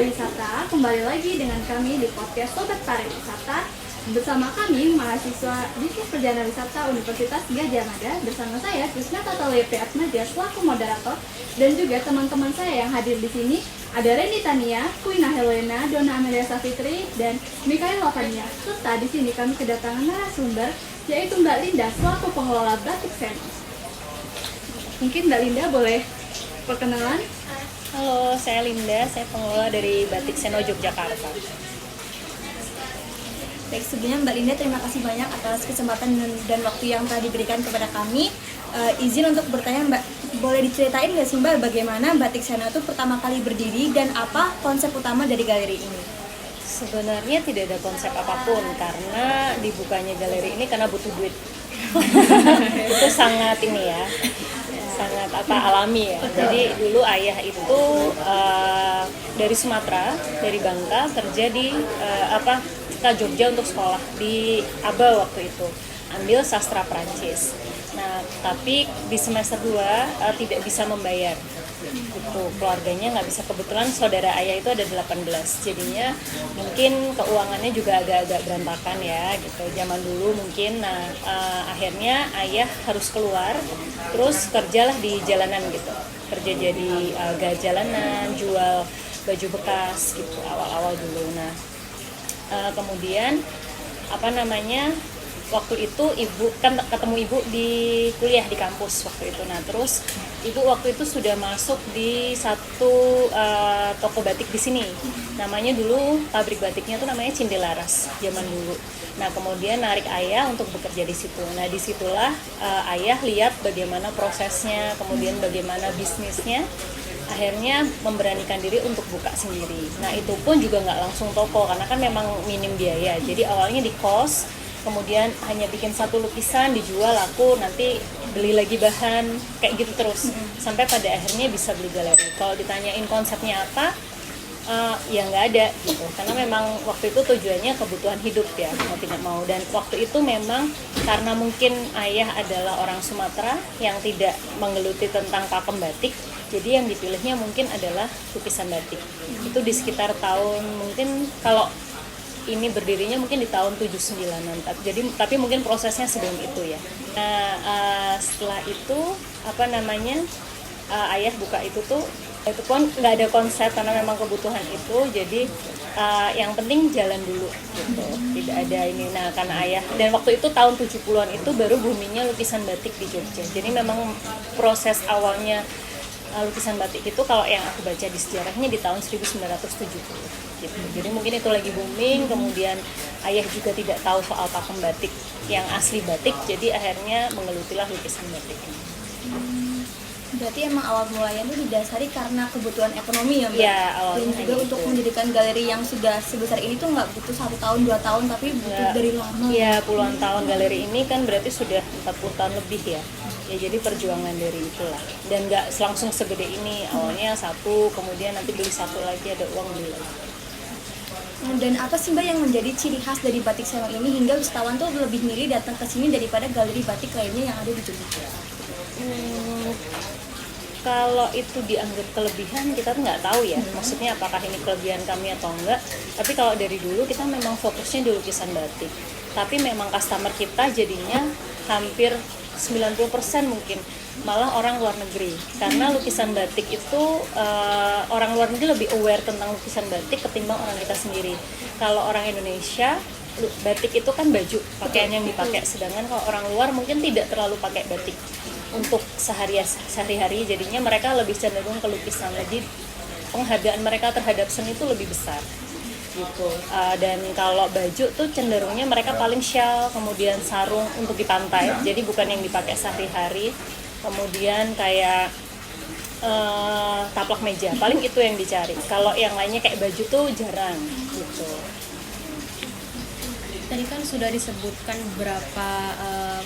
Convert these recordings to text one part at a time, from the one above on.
Pariwisata, kembali lagi dengan kami di podcast Sobat Pariwisata. Bersama kami, mahasiswa Bisnis Perjalanan Wisata Universitas Gadjah Mada. Bersama saya, Krisna Tatalia Atmaja selaku moderator. Dan juga teman-teman saya yang hadir di sini. Ada Reni Tania, Queen Helena, Dona Amelia Safitri, dan Mikael Lavania. Serta di sini kami kedatangan narasumber, yaitu Mbak Linda selaku pengelola Batik Seno. Mungkin Mbak Linda boleh perkenalan? Halo, saya Linda, saya pengelola dari Batik Seno Yogyakarta. Baik, sebelumnya Mbak Linda terima kasih banyak atas kesempatan dan waktu yang telah diberikan kepada kami. Izin untuk bertanya Mbak, boleh diceritain nggak sih Mbak bagaimana Batik Seno itu pertama kali berdiri dan apa konsep utama dari galeri ini? Sebenarnya tidak ada konsep apapun karena dibukanya galeri ini karena butuh duit. Itu sangat ini ya, sangat alami ya. Jadi dulu ayah itu dari Sumatera, dari Bangka kerja di ke Jogja untuk sekolah di ABA waktu itu, ambil sastra Prancis. Nah, tapi di semester 2 tidak bisa membayar. Gitu, keluarganya nggak bisa, kebetulan saudara ayah itu ada 18, jadinya mungkin keuangannya juga agak-agak berantakan ya gitu zaman dulu mungkin. Nah, akhirnya ayah harus keluar, terus kerjalah di jalanan gitu, kerja jadi gaya jalanan, jual baju bekas gitu awal-awal dulu. Nah, kemudian waktu itu ibu kan ketemu ibu di kuliah di kampus waktu itu. Nah, terus ibu waktu itu sudah masuk di satu toko batik di sini. Namanya dulu pabrik batiknya tuh namanya Cindelaras zaman dulu. Nah, kemudian narik ayah untuk bekerja di situ. Nah, disitulah ayah lihat bagaimana prosesnya, kemudian bagaimana bisnisnya. Akhirnya memberanikan diri untuk buka sendiri. Nah, itu pun juga nggak langsung toko karena kan memang minim biaya. Jadi awalnya di kos, kemudian hanya bikin satu lukisan, dijual, laku, nanti beli lagi bahan, kayak gitu terus. Sampai pada akhirnya bisa beli galeri. Kalau ditanyain konsepnya apa, ya nggak ada gitu. Karena memang waktu itu tujuannya kebutuhan hidup ya, mau tidak mau. Dan waktu itu memang karena mungkin ayah adalah orang Sumatera yang tidak menggeluti tentang pakem batik, jadi yang dipilihnya mungkin adalah lukisan batik. Itu di sekitar tahun, mungkin kalau ini berdirinya mungkin di tahun 79-an. Tapi mungkin prosesnya sebelum itu ya. Nah, setelah itu ayah buka itu pun nggak ada konsep karena memang kebutuhan itu. Jadi yang penting jalan dulu gitu. Tidak ada ini. Nah, karena ayah, dan waktu itu tahun 70-an itu baru boomingnya lukisan batik di Jogja. Jadi memang proses awalnya lukisan batik itu kalau yang aku baca di sejarahnya di tahun 1970 gitu. Jadi mungkin itu lagi booming, kemudian ayah juga tidak tahu soal pakem batik yang asli batik, jadi akhirnya menggelutilah lukisan batik ini. Berarti emang awal mulanya itu didasari karena kebutuhan ekonomi ya Mbak? Ya, awalnya dan juga untuk mendirikan galeri yang sudah sebesar ini tuh nggak butuh 1 tahun 2 tahun tapi butuh dari lama. Iya, puluhan tahun. Galeri ini kan berarti sudah 40 tahun lebih ya. Ya, jadi perjuangan dari itulah. Dan nggak langsung segede ini. Awalnya satu, kemudian nanti beli satu lagi, ada uang beli lagi. Dan apa sih Mbak yang menjadi ciri khas dari Batik Seno ini hingga wisatawan tuh lebih milih datang ke sini daripada galeri batik lainnya yang ada di Jogja? Kalau itu dianggap kelebihan, kita tuh nggak tahu ya. Maksudnya apakah ini kelebihan kami atau enggak. Tapi kalau dari dulu kita memang fokusnya di lukisan batik. Tapi memang customer kita jadinya hampir 90% mungkin malah orang luar negeri. Karena lukisan batik itu orang luar negeri lebih aware tentang lukisan batik ketimbang orang kita sendiri. Kalau orang Indonesia, batik itu kan baju, pakaian yang dipakai. Sedangkan kalau orang luar mungkin tidak terlalu pakai batik untuk sehari-hari, jadinya mereka lebih cenderung ke lukisan. Jadi penghargaan mereka terhadap seni itu lebih besar gitu. Dan kalau baju tuh cenderungnya mereka paling shawl, kemudian sarung untuk di pantai, jadi bukan yang dipakai sehari-hari. Kemudian kayak taplak meja, paling itu yang dicari. Kalau yang lainnya kayak baju tuh jarang gitu. tadi kan sudah disebutkan beberapa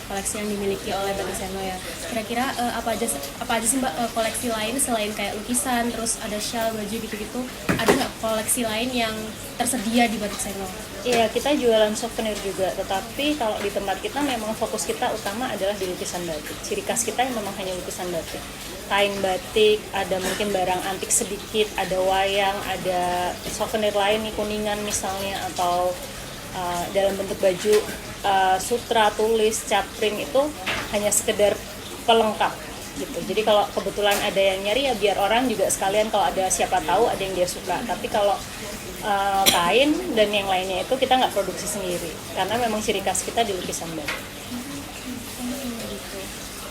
koleksi yang dimiliki oleh Batik Seno ya. Kira-kira apa aja sih Mbak koleksi lain selain kayak lukisan, terus ada shawl, baju gitu-gitu? Ada nggak koleksi lain yang tersedia di Batik Seno? Iya, kita jualan souvenir juga, tetapi kalau di tempat kita memang fokus kita utama adalah di lukisan batik. Ciri khas kita memang hanya lukisan batik. Kain batik, ada mungkin barang antik sedikit, ada wayang, ada souvenir lain nih, kuningan misalnya, atau dalam bentuk baju, sutra, tulis, capring, itu hanya sekedar pelengkap gitu. Jadi kalau kebetulan ada yang nyari ya biar orang juga sekalian, kalau ada siapa tahu ada yang dia suka. Tapi kalau kain dan yang lainnya itu kita nggak produksi sendiri karena memang ciri khas kita di lukisan batik.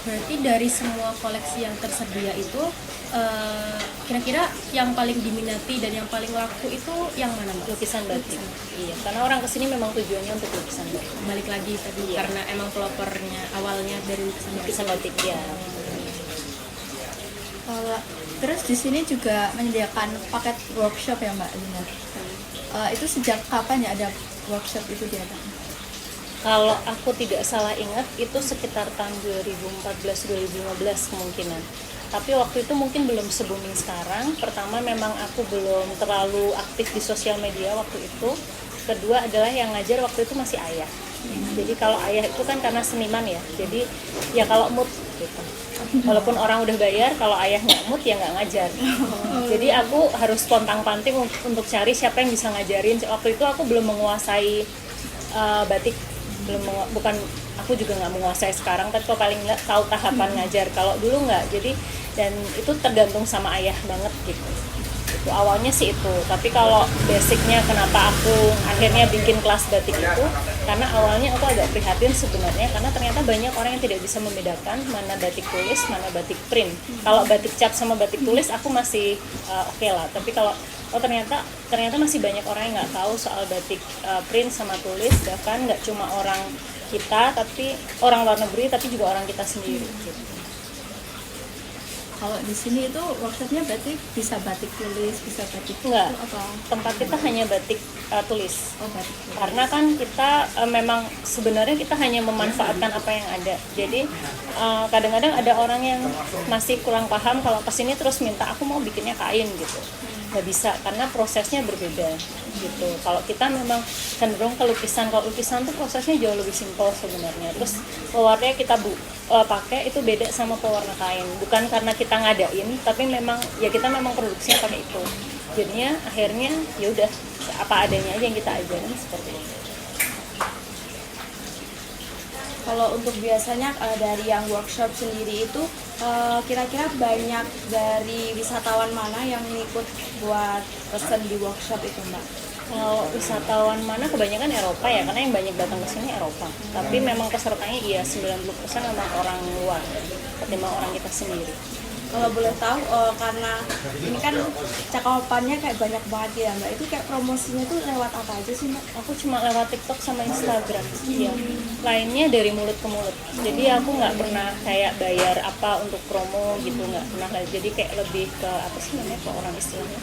Berarti dari semua koleksi yang tersedia itu kira-kira yang paling diminati dan yang paling laku itu yang mana Mbak? Lukisan batik. Iya, karena orang kesini memang tujuannya untuk lukisan batik. Balik lagi tadi karena emang pelopornya awalnya dari lukisan batik. Ya. Terus di sini juga menyediakan paket workshop ya Mbak Lina. Itu sejak kapan ya ada workshop itu diadakan? Kalau aku tidak salah ingat itu sekitar tahun 2014-2015 kemungkinan. Tapi waktu itu mungkin belum se-booming sekarang. Pertama memang aku belum terlalu aktif di sosial media waktu itu. Kedua adalah yang ngajar waktu itu masih ayah. Jadi kalau ayah itu kan karena seniman ya. Jadi ya kalau mood gitu. Walaupun orang udah bayar, kalau ayah nggak mood ya nggak ngajar. Jadi aku harus pontang-panting untuk cari siapa yang bisa ngajarin. Waktu itu aku belum menguasai batik, bukan aku juga nggak menguasai sekarang, tapi kok paling nggak tahu tahapan ngajar. Kalau dulu nggak, jadi dan itu tergantung sama ayah banget gitu. Itu awalnya sih itu, tapi kalau basicnya kenapa aku akhirnya bikin kelas batik itu karena awalnya aku agak prihatin sebenarnya, karena ternyata banyak orang yang tidak bisa membedakan mana batik tulis, mana batik print. Kalau batik cap sama batik tulis aku masih oke lah, tapi kalau ternyata masih banyak orang yang nggak tahu soal batik print sama tulis, bahkan nggak cuma orang kita, tapi orang luar negeri, tapi juga orang kita sendiri gitu. Kalau di sini itu workshopnya berarti bisa batik tulis, bisa batik Enggak, apa? tempat kita hanya batik tulis. Oh batik tulis. Karena kan kita memang sebenarnya kita hanya memanfaatkan apa yang ada. Jadi kadang-kadang ada orang yang masih kurang paham kalau kesini terus minta aku mau bikinnya kain gitu. Nggak bisa karena prosesnya berbeda gitu. Kalau kita memang cenderung ke lukisan. Kalau lukisan tuh prosesnya jauh lebih simpel sebenarnya. Terus pewarnanya kita pakai itu beda sama pewarna kain. Bukan karena kita ngadain, tapi memang ya kita memang produksinya pakai itu. Jadinya akhirnya ya udah apa adanya aja yang kita ajarin seperti itu. Kalau untuk biasanya dari yang workshop sendiri itu kira-kira banyak dari wisatawan mana yang ikut buat pesen di workshop itu Mbak? Kalau wisatawan mana kebanyakan Eropa ya, karena yang banyak datang ke sini Eropa. Tapi memang pesertanya iya 90% memang orang luar, ketimbang orang kita sendiri. Kalau boleh tahu karena ini kan cakupannya kayak banyak banget ya Mbak, itu kayak promosinya tuh lewat apa aja sih Mbak? Aku cuma lewat TikTok sama Instagram. Iya. Lainnya dari mulut ke mulut. Jadi aku nggak pernah kayak bayar apa untuk promo gitu, nggak pernah. Jadi kayak lebih ke apa sih namanya kalau orang istilahnya?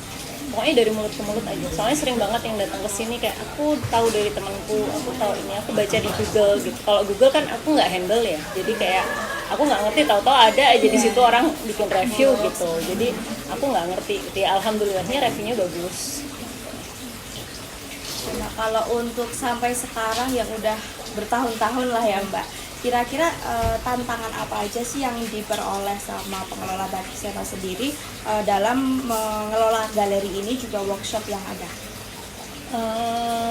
Pokoknya dari mulut ke mulut aja. Soalnya sering banget yang datang ke sini kayak aku tahu dari temanku, aku tahu ini, aku baca di Google gitu. Kalau Google kan aku nggak handle ya. Jadi kayak aku nggak ngerti, tahu-tahu ada aja di situ orang bikin review gitu. Jadi aku nggak ngerti. Jadi alhamdulillahnya reviewnya bagus. Nah kalau untuk sampai sekarang yang udah bertahun-tahun lah ya Mbak, kira-kira tantangan apa aja sih yang diperoleh sama pengelola Batik Seno sendiri dalam mengelola galeri ini juga workshop yang ada?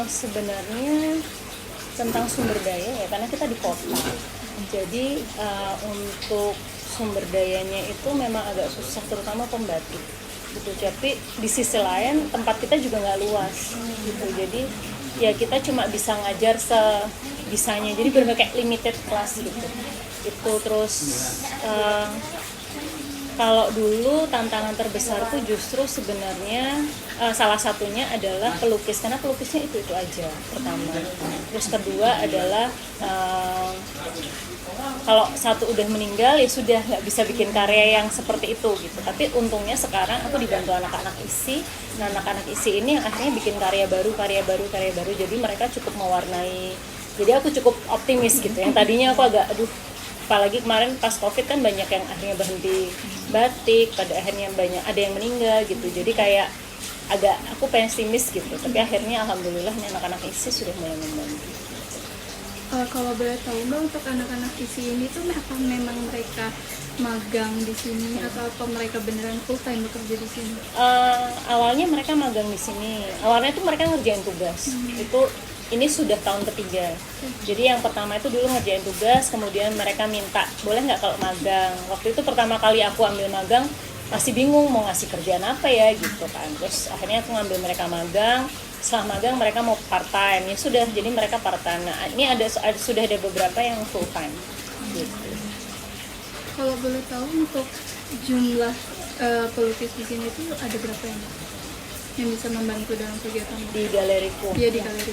Sebenarnya tentang sumber daya ya, karena kita di kota. Jadi untuk sumber dayanya itu memang agak susah, terutama pembatik gitu. Tapi di sisi lain tempat kita juga nggak luas gitu. Jadi ya kita cuma bisa ngajar sebisanya. Jadi benar kayak limited class gitu. Itu terus kalau dulu tantangan terbesarku justru sebenarnya salah satunya adalah pelukis, karena pelukisnya itu aja pertama. Terus kedua adalah kalau satu udah meninggal ya sudah nggak bisa bikin karya yang seperti itu gitu. Tapi untungnya sekarang aku dibantu anak-anak ISI. Nah, anak-anak ISI ini yang akhirnya bikin karya baru. Jadi mereka cukup mewarnai. Jadi aku cukup optimis gitu. Yang tadinya aku agak apalagi kemarin pas COVID kan banyak yang akhirnya berhenti batik, pada akhirnya ada yang meninggal gitu. Jadi kayak agak aku pesimis gitu. Tapi akhirnya alhamdulillah anak-anak ISI sudah mulai membantu. Kalau boleh tahu Mbak, untuk anak-anak ISI ini tuh apa memang mereka magang di sini atau apa mereka beneran full time bekerja di sini? Awalnya mereka magang di sini. Awalnya tuh mereka ngerjain tugas. Ini sudah tahun ketiga. Jadi yang pertama itu dulu ngerjain tugas, kemudian mereka minta boleh nggak kalau magang. Waktu itu pertama kali aku ambil magang masih bingung mau ngasih kerjaan apa ya gitu kan. Terus akhirnya aku ngambil mereka magang. Setelah magang mereka mau part time, ya sudah, jadi mereka part time. Nah, ini sudah ada beberapa yang full time gitu. Kalau boleh tahu untuk jumlah pelukis di sini tuh ada berapa yang bisa membantu dalam kegiatan Di galeriku? Iya, di galeri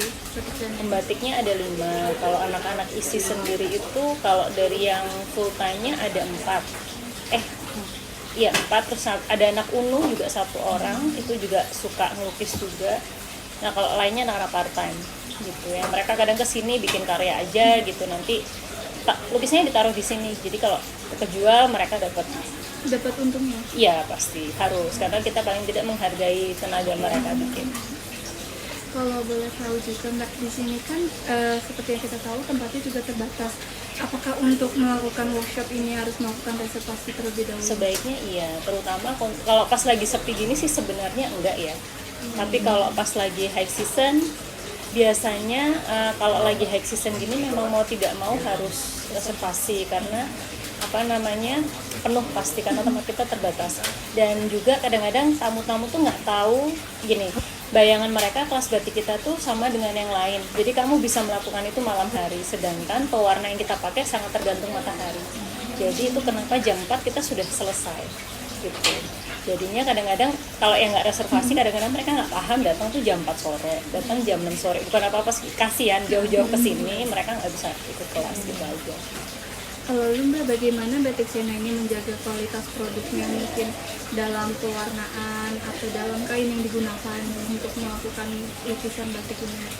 Pembatiknya ada 5. Kalau anak-anak ISI sendiri itu kalau dari yang full time-nya ada 4. 4, terus ada anak UNU juga 1 orang, itu juga suka ngelukis juga. Nah, kalau lainnya anak part time gitu ya. Mereka kadang kesini bikin karya aja gitu, nanti lukisnya ditaruh di sini. Jadi kalau kejual mereka dapat untungnya. Iya, pasti harus, karena kita paling tidak menghargai tenaga mereka bikin. Kalau boleh tahu juga Mbak, di sini kan seperti yang kita tahu tempatnya juga terbatas. Apakah untuk melakukan workshop ini harus melakukan reservasi terlebih dahulu? Sebaiknya iya, terutama kalau pas lagi sepi gini sih sebenarnya enggak ya. Tapi kalau pas lagi high season, biasanya kalau lagi high season gini memang mau tidak mau harus reservasi, karena penuh pasti, karena tempat kita terbatas. Dan juga kadang-kadang tamu-tamu tuh nggak tahu gini, bayangan mereka kelas batik kita tuh sama dengan yang lain. Jadi kamu bisa melakukan itu malam hari, sedangkan pewarna yang kita pakai sangat tergantung matahari. Jadi itu kenapa jam 4 kita sudah selesai gitu. Jadinya kadang-kadang kalau yang nggak reservasi, kadang-kadang mereka nggak paham, datang tuh jam 4 sore, datang jam 6 sore. Bukan apa-apa, kasihan jauh-jauh ke sini, mereka nggak bisa ikut kelas gitu aja. Lalu Mbak, bagaimana Batik Siena ini menjaga kualitas produknya, mungkin dalam pewarnaan atau dalam kain yang digunakan untuk melakukan lukisan batik ini?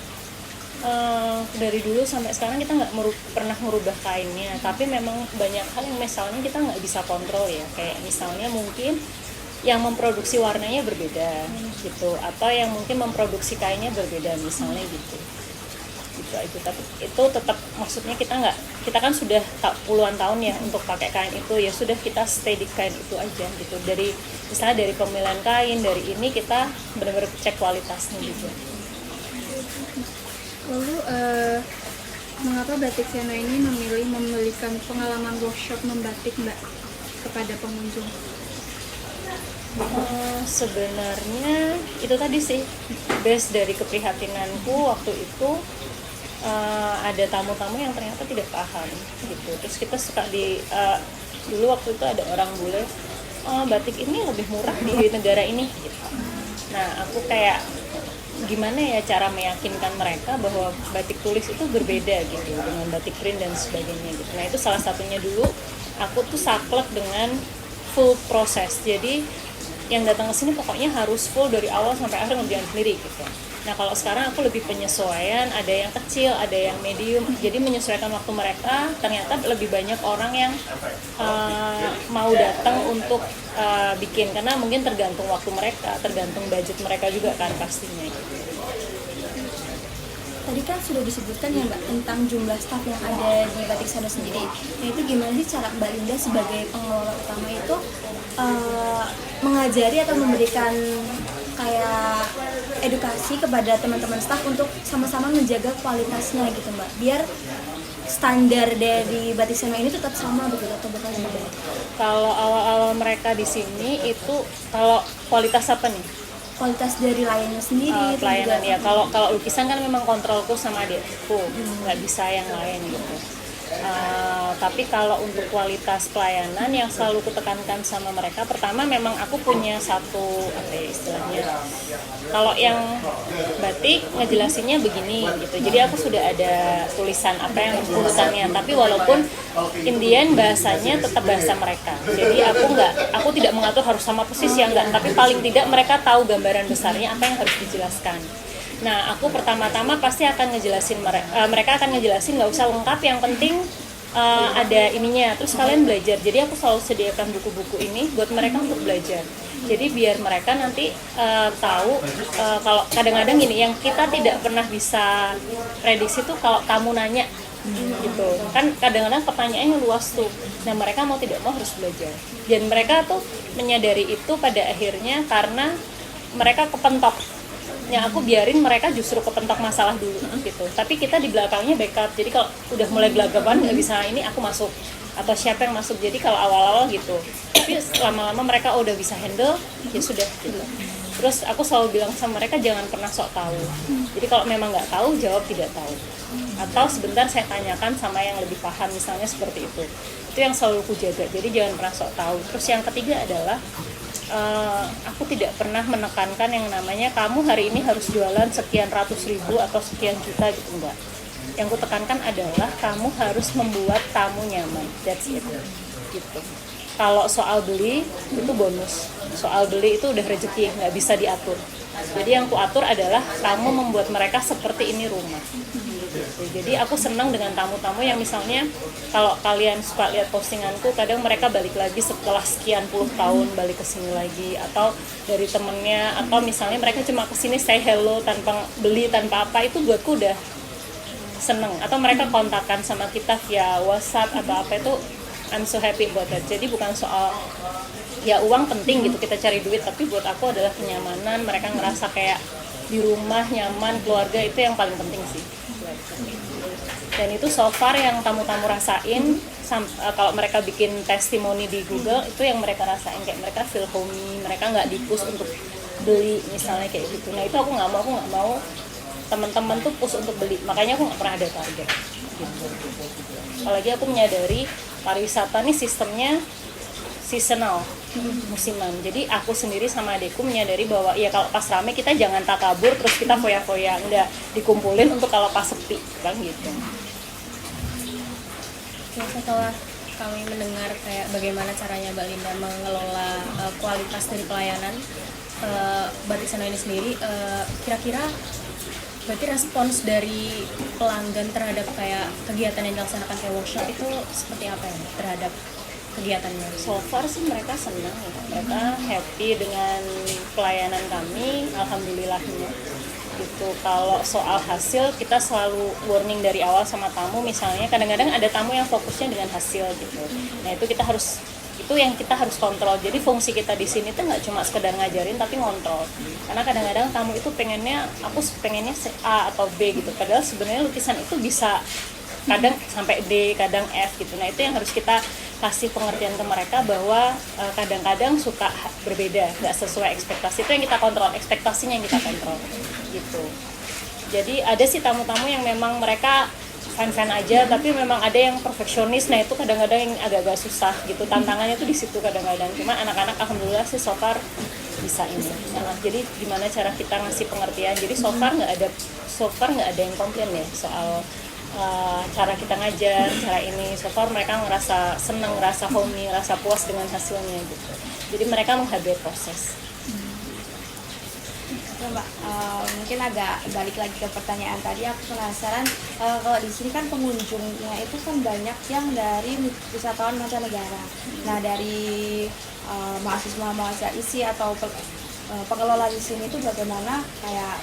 Dari dulu sampai sekarang kita nggak pernah merubah kainnya, tapi memang banyak hal yang misalnya kita nggak bisa kontrol ya, kayak misalnya mungkin yang memproduksi warnanya berbeda gitu, atau yang mungkin memproduksi kainnya berbeda misalnya gitu aja. Tapi itu tetap, maksudnya kita kan sudah puluhan tahun ya untuk pakai kain itu, ya sudah kita stay di kain itu aja gitu. Dari misalnya dari pemilihan kain, dari ini kita benar-benar cek kualitasnya gitu. Lalu mengapa Batik Siena ini memilih memberikan pengalaman workshop membatik Mbak kepada pengunjung? Sebenarnya itu tadi sih, base dari keprihatinanku waktu itu. Ada tamu-tamu yang ternyata tidak paham gitu. Terus kita suka dulu waktu itu ada orang bule, batik ini lebih murah di negara ini gitu. Nah, aku kayak gimana ya cara meyakinkan mereka bahwa batik tulis itu berbeda gitu dengan batik print dan sebagainya gitu. Nah, itu salah satunya. Dulu aku tuh saklek dengan full proses. Jadi yang datang ke sini pokoknya harus full dari awal sampai akhir ngerjain sendiri gitu. Nah, kalau sekarang aku lebih penyesuaian, ada yang kecil, ada yang medium, jadi menyesuaikan waktu mereka. Ternyata lebih banyak orang yang mau datang untuk bikin, karena mungkin tergantung waktu mereka, tergantung budget mereka juga kan pastinya. Tadi kan sudah disebutkan ya Mbak tentang jumlah staf yang ada di Batik Siena sendiri. Nah, itu gimana sih cara Mbak Linda sebagai pengelola utama itu mengajari atau memberikan kayak edukasi kepada teman-teman staf untuk sama-sama menjaga kualitasnya gitu Mbak, biar standar dari Batik Siena ini tetap sama begitu atau bakal beda? Kalau awal-awal mereka di sini itu, kalau kualitas apa nih? Kualitas dari layannya sendiri. Pelayanan ya. Kalau lukisan kan memang kontrolku sama adikku, nggak bisa yang lain gitu. Tapi kalau untuk kualitas pelayanan yang selalu kutekankan sama mereka, pertama memang aku punya satu apa ya istilahnya, kalau yang batik ngejelasinnya begini gitu, jadi aku sudah ada tulisan apa yang urusannya, tapi walaupun Indian bahasanya tetap bahasa mereka, jadi aku tidak mengatur harus sama persis ya enggak, tapi paling tidak mereka tahu gambaran besarnya apa yang harus dijelaskan. Nah, aku pertama-tama pasti akan ngejelasin mereka akan ngejelasin nggak usah lengkap, yang penting ada ininya, terus kalian belajar. Jadi aku selalu sediakan buku-buku ini buat mereka untuk belajar. Jadi biar mereka nanti tahu kalau kadang-kadang gini, yang kita tidak pernah bisa prediksi tuh kalau kamu nanya gitu kan, kadang-kadang pertanyaannya luas tuh. Nah, mereka mau tidak mau harus belajar. Dan mereka tuh menyadari itu pada akhirnya karena mereka kepentok. Yang aku biarin mereka justru kepentok masalah dulu gitu, tapi kita di belakangnya backup. Jadi kalau udah mulai gelagapan nggak bisa ini, aku masuk atau siapa yang masuk. Jadi kalau awal-awal gitu, tapi lama-lama mereka udah bisa handle, ya sudah gitu. Terus aku selalu bilang sama mereka jangan pernah sok tahu. Jadi kalau memang nggak tahu, jawab tidak tahu, atau sebentar saya tanyakan sama yang lebih paham, misalnya seperti itu yang selalu aku jaga. Jadi jangan pernah sok tahu. Terus yang ketiga adalah aku tidak pernah menekankan yang namanya kamu hari ini harus jualan sekian ratus ribu atau sekian juta gitu, enggak. Yang aku tekankan adalah kamu harus membuat tamu nyaman, that's it gitu. Kalau soal beli itu bonus, soal beli itu udah rezeki, nggak bisa diatur. Jadi yang aku atur adalah kamu membuat mereka seperti ini rumah. Jadi aku senang dengan tamu-tamu yang misalnya kalau kalian suka lihat postinganku, kadang mereka balik lagi setelah sekian puluh tahun balik ke sini lagi, atau dari temennya, atau misalnya mereka cuma kesini say hello tanpa beli tanpa apa, itu buatku udah seneng. Atau mereka kontakkan sama kita via WhatsApp atau apa, itu I'm so happy about that. Jadi bukan soal ya uang penting gitu, kita cari duit, tapi buat aku adalah kenyamanan, mereka ngerasa kayak di rumah nyaman, keluarga, itu yang paling penting sih. Dan itu so far yang tamu-tamu rasain, kalau mereka bikin testimoni di Google, itu yang mereka rasain, kayak mereka feel homey, mereka nggak di-push untuk beli misalnya kayak gitu. Nah itu aku nggak mau teman-teman tuh push untuk beli, makanya aku nggak pernah ada target gitu. Apalagi aku menyadari pariwisata nih sistemnya seasonal, musiman. Jadi aku sendiri sama adikku menyadari bahwa ya kalau pas rame kita jangan takabur terus kita foya-foya, enggak, dikumpulin untuk kalau pas sepi kan gitu. Oke, setelah kami mendengar kayak bagaimana caranya Mbak Linda mengelola kualitas dari pelayanan Batik Seno ini sendiri, kira-kira berarti respons dari pelanggan terhadap kayak kegiatan yang dilaksanakan kayak workshop itu seperti apa ya terhadap kegiatannya? So far sih mereka senang ya, mereka happy dengan pelayanan kami, alhamdulillahnya gitu. Kalau soal hasil kita selalu warning dari awal sama tamu, misalnya kadang-kadang ada tamu yang fokusnya dengan hasil gitu. Nah itu yang kita harus kontrol. Jadi fungsi kita di sini tuh nggak cuma sekedar ngajarin tapi ngontrol. Karena kadang-kadang tamu itu pengennya A atau B gitu. Padahal sebenarnya lukisan itu bisa kadang sampai D, kadang F gitu. Nah itu yang harus kita kasih pengertian ke mereka bahwa kadang-kadang suka berbeda, nggak sesuai ekspektasi. Itu yang kita kontrol, ekspektasinya yang kita kontrol gitu. Jadi ada sih tamu-tamu yang memang mereka fine-fine aja, tapi memang ada yang perfeksionis. Nah itu kadang-kadang yang agak-agak susah gitu, tantangannya tuh di situ kadang-kadang. Cuma anak-anak alhamdulillah sih so far bisa ini. Nah, jadi gimana cara kita ngasih pengertian? Jadi so far nggak ada yang komplain ya soal cara kita ngajar, cara ini. So far mereka ngerasa seneng, ngerasa homey, ngerasa puas dengan hasilnya gitu. Jadi mereka menghargai proses. Mbak, mungkin agak balik lagi ke pertanyaan tadi, aku penasaran kalau di sini kan pengunjungnya itu kan banyak yang dari wisatawan mancanegara. Nah dari mahasiswa isi atau pengelola di sini itu bagaimana kayak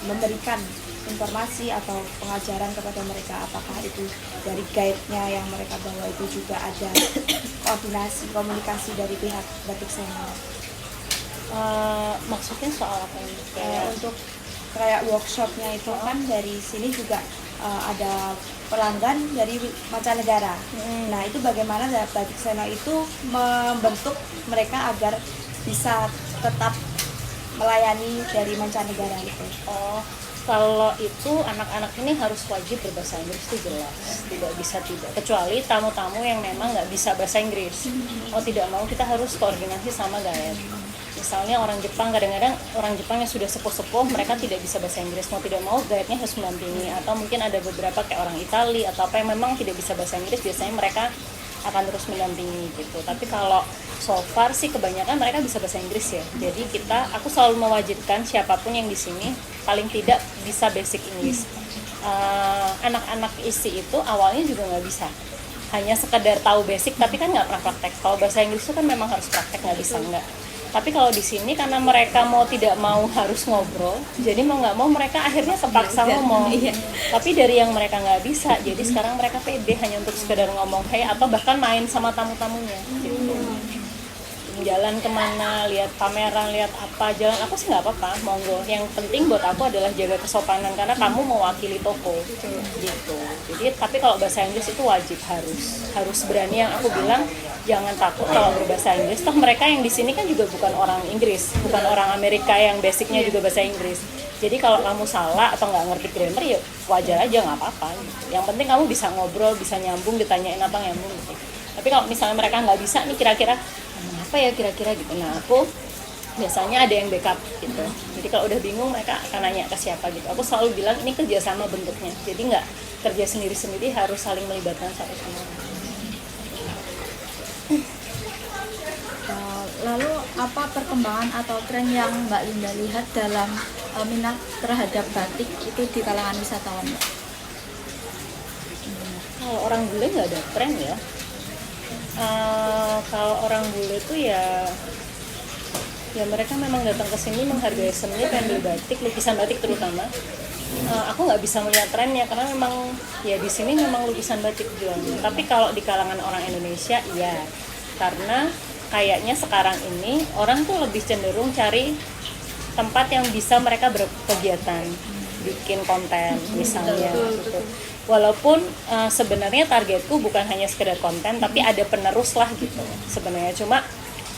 memberikan informasi atau pengajaran kepada mereka, apakah itu dari guide-nya yang mereka bawa itu juga ada komunikasi dari pihak Batik Seno? Maksudnya soal apa ini? Untuk kayak workshopnya itu kan dari sini juga ada pelanggan dari mancanegara. Nah itu bagaimana Batik Seno itu membentuk mereka agar bisa tetap melayani dari mancanegara itu? Kalau itu anak-anak ini harus wajib berbahasa Inggris itu jelas, tidak bisa tidak. Kecuali tamu-tamu yang memang nggak bisa bahasa Inggris. Mau tidak mau kita harus koordinasi sama guide. Misalnya orang Jepang, kadang-kadang orang Jepang yang sudah sepuh-sepuh mereka tidak bisa bahasa Inggris, mau tidak mau guide-nya harus mendampingi. Atau mungkin ada beberapa kayak orang Itali atau apa yang memang tidak bisa bahasa Inggris, biasanya mereka akan terus mendampingi gitu. Tapi kalau so far sih kebanyakan mereka bisa bahasa Inggris ya. Jadi aku selalu mewajibkan siapapun yang di sini paling tidak bisa basic English. Anak-anak isi itu awalnya juga nggak bisa, hanya sekedar tahu basic tapi kan nggak pernah praktek. Kalau bahasa Inggris itu kan memang harus praktek, nggak bisa nggak. Tapi kalau di sini karena mereka mau tidak mau harus ngobrol, jadi mau nggak mau mereka akhirnya terpaksa ngomong. Tapi dari yang mereka nggak bisa, jadi sekarang mereka pede hanya untuk sekedar ngomong hey atau bahkan main sama tamu-tamunya. Gitu. Jalan kemana, lihat pameran, lihat apa, jalan apa sih nggak apa-apa, monggo. Yang penting buat aku adalah jaga kesopanan karena kamu mewakili toko, gitu. Jadi tapi kalau bahasa Inggris itu wajib, harus berani. Yang aku bilang jangan takut kalau berbahasa Inggris. Toh mereka yang di sini kan juga bukan orang Inggris, bukan orang Amerika yang basicnya juga bahasa Inggris. Jadi kalau kamu salah atau nggak ngerti grammar ya wajar aja, nggak apa-apa. Gitu. Yang penting kamu bisa ngobrol, bisa nyambung, ditanyain apa nyambung. Gitu. Tapi kalau misalnya mereka nggak bisa nih kira-kira apa ya kira-kira gitu. Nah aku biasanya ada yang backup gitu. Jadi kalau udah bingung mereka akan nanya ke siapa gitu. Aku selalu bilang ini kerjasama bentuknya. Jadi nggak kerja sendiri-sendiri, harus saling melibatkan satu sama lain. Lalu apa perkembangan atau tren yang Mbak Linda lihat dalam minat terhadap batik itu di kalangan wisatawan, Mbak? Kalau orang bule nggak ada tren ya. Kalau orang bule tuh ya mereka memang datang ke sini menghargai seni, pengen beli batik, lukisan batik terutama. Aku nggak bisa melihat trennya karena memang ya di sini memang lukisan batik jualnya. Tapi kalau di kalangan orang Indonesia iya, karena kayaknya sekarang ini orang tuh lebih cenderung cari tempat yang bisa mereka berkegiatan, bikin konten misalnya gitu. Walaupun sebenarnya targetku bukan hanya sekedar konten, tapi ada penerus lah gitu sebenarnya. Cuma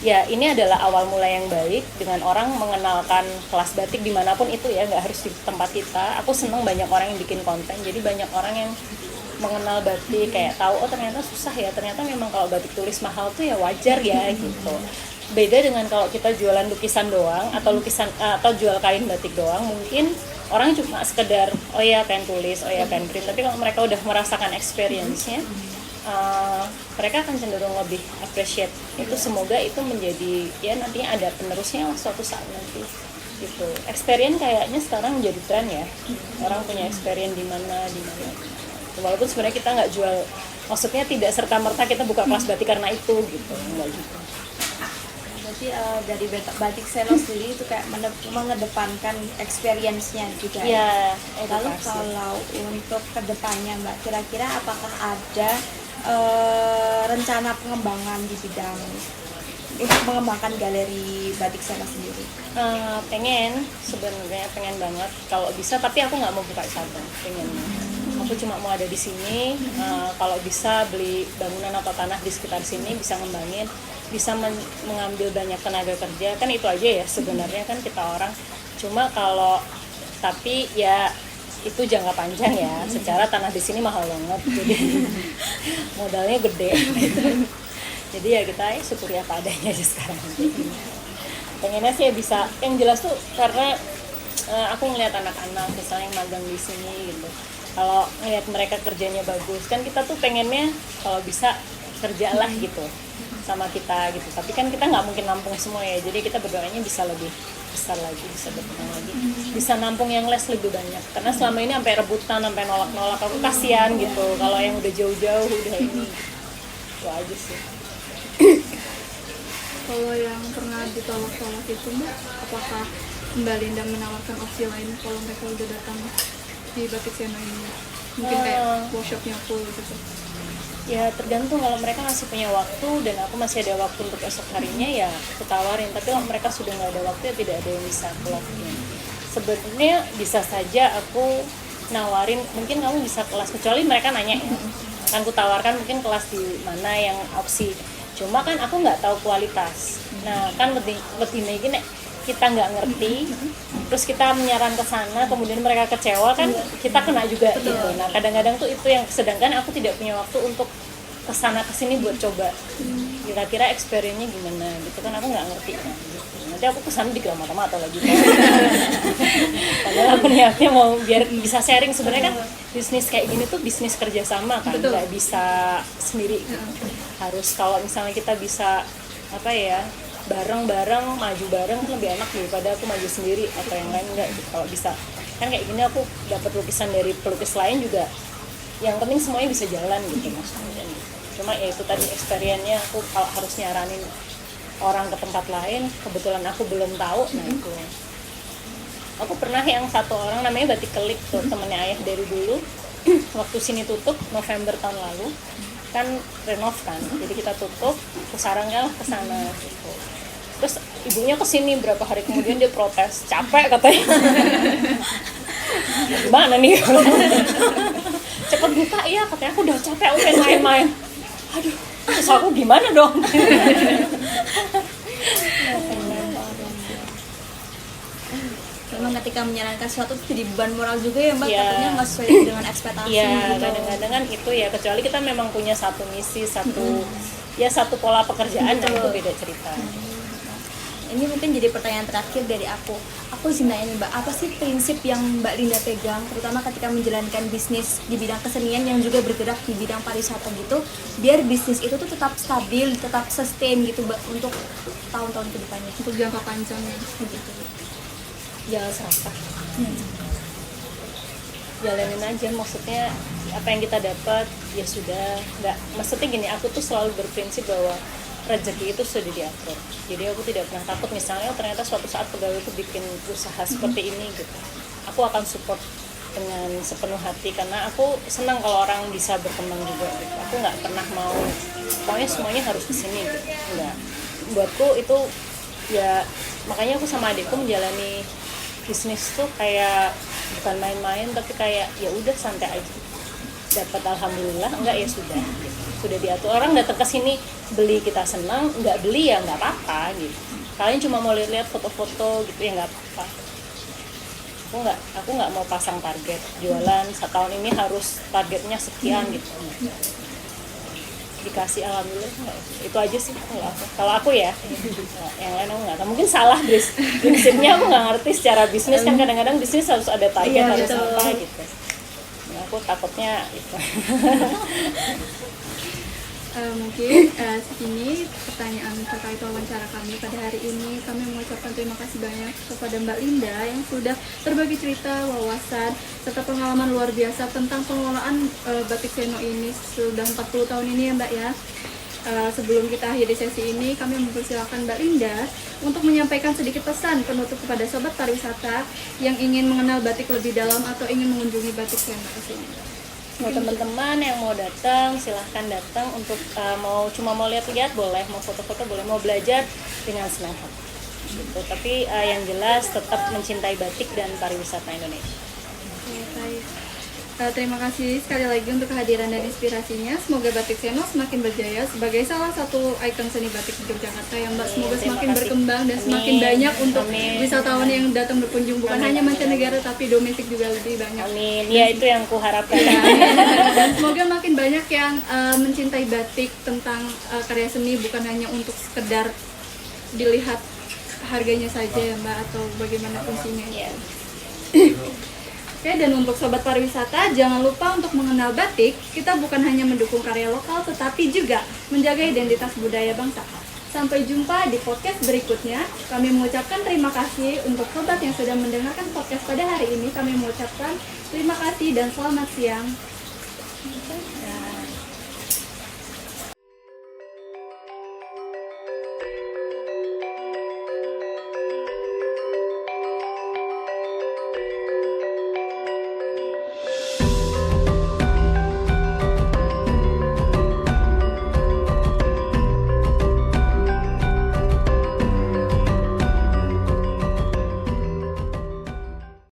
ya ini adalah awal mulai yang baik dengan orang mengenalkan kelas batik dimanapun itu ya, nggak harus di tempat kita. Aku seneng banyak orang yang bikin konten, jadi banyak orang yang mengenal batik, kayak tahu oh ternyata susah ya, ternyata memang kalau batik tulis mahal tuh ya wajar ya gitu. Beda dengan kalau kita jualan lukisan doang atau jual kain batik doang, mungkin orang cuma sekedar oh ya pengen tulis, oh ya pengen print. Tapi kalau mereka udah merasakan experience-nya, mereka akan cenderung lebih appreciate itu. Semoga itu menjadi ya nantinya ada penerusnya suatu saat nanti gitu. Experience kayaknya sekarang menjadi tren ya, orang punya experience di mana. Walaupun sebenarnya kita nggak jual, maksudnya tidak serta merta kita buka kelas batik karena itu gitu, nggak gitu. Berarti dari batik selo sendiri itu kayak mengedepankan experience-nya juga. Ya, Lalu edukasi. kalau untuk kedepannya Mbak, kira-kira apakah ada rencana pengembangan di bidang untuk mengembangkan galeri batik selo sendiri? Pengen banget kalau bisa, tapi aku nggak mau buka cabang, aku cuma mau ada di sini. Kalau bisa beli bangunan atau tanah di sekitar sini, bisa ngembangin, bisa mengambil banyak tenaga kerja, kan itu aja ya sebenarnya kan kita orang. Cuma tapi ya itu jangka panjang ya, secara tanah di sini mahal banget, jadi modalnya gede. Jadi ya kita syukuri apa adanya aja sekarang. Pengennya sih ya bisa, yang jelas tuh karena aku ngeliat anak-anak misalnya yang magang di sini gitu, kalau ngeliat mereka kerjanya bagus kan kita tuh pengennya kalau bisa kerjalah gitu sama kita gitu. Tapi kan kita nggak mungkin nampung semua ya, jadi kita berdoanya bisa lebih besar lagi, bisa berkembang lagi, bisa nampung yang les lebih banyak. Karena selama ini sampai rebutan, sampai nolak-nolak, aku kasihan gitu kalau yang udah jauh-jauh udah ini. Itu aja sih. Kalau yang pernah ditolak-tolak itu Mbak, apakah Mbak Linda menawarkan opsi lain kalau mereka udah datang di Batik Seno ini? Mungkin kayak workshopnya full gitu. Ya tergantung, kalau mereka masih punya waktu dan aku masih ada waktu untuk esok harinya ya aku tawarin. Tapi kalau mereka sudah nggak ada waktu ya tidak ada yang bisa aku lakuin. Sebenarnya bisa saja aku nawarin, mungkin kamu bisa kelas, kecuali mereka nanya ya, kan aku tawarkan mungkin kelas di mana yang opsi. Cuma kan aku nggak tahu kualitas. Nah kan lebih gini, kita nggak ngerti, terus kita menyaran ke sana, kemudian mereka kecewa kan, kita kena juga gitu. Nah kadang-kadang tuh itu yang, sedangkan aku tidak punya waktu untuk kesana kesini buat coba kira-kira experience-nya gimana gitu kan, aku nggak ngerti kan. Nanti aku kesana juga mata-mata lagi kan. Padahal aku niatnya mau biar bisa sharing. Sebenarnya kan bisnis kayak gini tuh bisnis kerjasama kan, nggak bisa sendiri. Harus kalau misalnya kita bisa apa ya, bareng-bareng, maju bareng kan lebih enak daripada aku maju sendiri atau yang lain enggak gitu. Kalau bisa kan kayak gini aku dapat lukisan dari pelukis lain juga, yang penting semuanya bisa jalan gitu maksudnya. Cuma ya itu tadi experience-nya, aku kalau harus nyaranin orang ke tempat lain, kebetulan aku belum tahu. Nah itu aku pernah yang satu orang namanya Batik Kelik tuh, temennya ayah dari dulu. Waktu sini tutup November tahun lalu kan, renov kan, jadi kita tutup, aku sarannya ke sana gitu. Terus ibunya kesini berapa hari kemudian, dia protes, capek katanya. Gimana nih? Cepet buka, iya katanya, aku udah capek, aku pengen main-main. Aduh, terus aku gimana dong? Memang ketika menyarankan sesuatu itu jadi beban moral juga ya Mbak, Iya. takutnya nggak sesuai dengan ekspektasi Iya, gitu. kadang-kadang kan itu ya, kecuali kita memang punya satu misi, satu pola pekerjaan, dan itu beda cerita. Ini mungkin jadi pertanyaan terakhir dari aku. Aku izin nanya nih Mbak, apa sih prinsip yang Mbak Linda pegang, terutama ketika menjalankan bisnis di bidang kesenian yang juga bergerak di bidang pariwisata gitu, biar bisnis itu tuh tetap stabil, tetap sustain gitu Mbak untuk tahun-tahun ke depannya. Untuk jangka panjangnya. Gitu. Jangan serakah. Jalanin aja, maksudnya apa yang kita dapat ya sudah. Nggak, maksudnya gini, aku tuh selalu berprinsip bahwa rezeki itu sudah diatur. Jadi aku tidak pernah takut misalnya ternyata suatu saat pegawai itu bikin usaha seperti ini gitu. Aku akan support dengan sepenuh hati karena aku senang kalau orang bisa berkembang juga gitu. Aku nggak pernah mau pokoknya semuanya harus kesini gitu. Enggak. Buatku itu ya, makanya aku sama adikku menjalani bisnis tuh kayak bukan main-main, tapi kayak ya udah santai aja. Dapat alhamdulillah, enggak ya sudah diatur. Orang datang ke sini beli kita senang, nggak beli ya nggak apa-apa gitu. Kalian cuma mau lihat foto-foto gitu ya nggak apa-apa. Aku nggak mau pasang target jualan setahun ini harus targetnya sekian gitu. Dikasih alhamdulillah enggak. Itu aja sih kalau aku ya. Yang lain aku nggak tahu, mungkin salah prinsipnya, aku nggak ngerti secara bisnis kan, kadang-kadang bisnis harus ada target, harus apa gitu. Nah, aku takutnya itu. Mungkin segini pertanyaan terkait wawancara kami pada hari ini. Kami mengucapkan terima kasih banyak kepada Mbak Linda yang sudah berbagi cerita, wawasan, serta pengalaman luar biasa tentang pengelolaan Batik Seno ini sudah 40 tahun ini ya Mbak ya. Sebelum kita akhiri sesi ini, kami mempersilahkan Mbak Linda untuk menyampaikan sedikit pesan penutup kepada sobat pariwisata yang ingin mengenal batik lebih dalam atau ingin mengunjungi Batik Seno ke sini. Mau teman-teman yang mau datang silahkan datang, untuk mau lihat-lihat boleh, mau foto-foto boleh, mau belajar dengan senang hati gitu. Tapi yang jelas tetap mencintai batik dan pariwisata Indonesia. Oke, baik. Terima kasih sekali lagi untuk kehadiran dan inspirasinya. Semoga Batik Seno semakin berjaya sebagai salah satu ikon seni batik di Yogyakarta yang Mbak. Semoga Terima semakin kasih. berkembang dan semakin Amin. banyak untuk Amin. wisatawan yang datang berkunjung, bukan Amin. hanya mancanegara tapi domestik juga lebih banyak. Amin, ya itu yang kuharapkan. Dan semoga makin banyak yang mencintai batik, tentang karya seni, bukan hanya untuk sekedar dilihat harganya saja ya Mbak, atau bagaimana fungsinya. Ya. Oke, dan untuk sobat pariwisata, jangan lupa untuk mengenal batik. Kita bukan hanya mendukung karya lokal, tetapi juga menjaga identitas budaya bangsa. Sampai jumpa di podcast berikutnya. Kami mengucapkan terima kasih untuk sobat yang sudah mendengarkan podcast pada hari ini. Kami mengucapkan terima kasih dan selamat siang.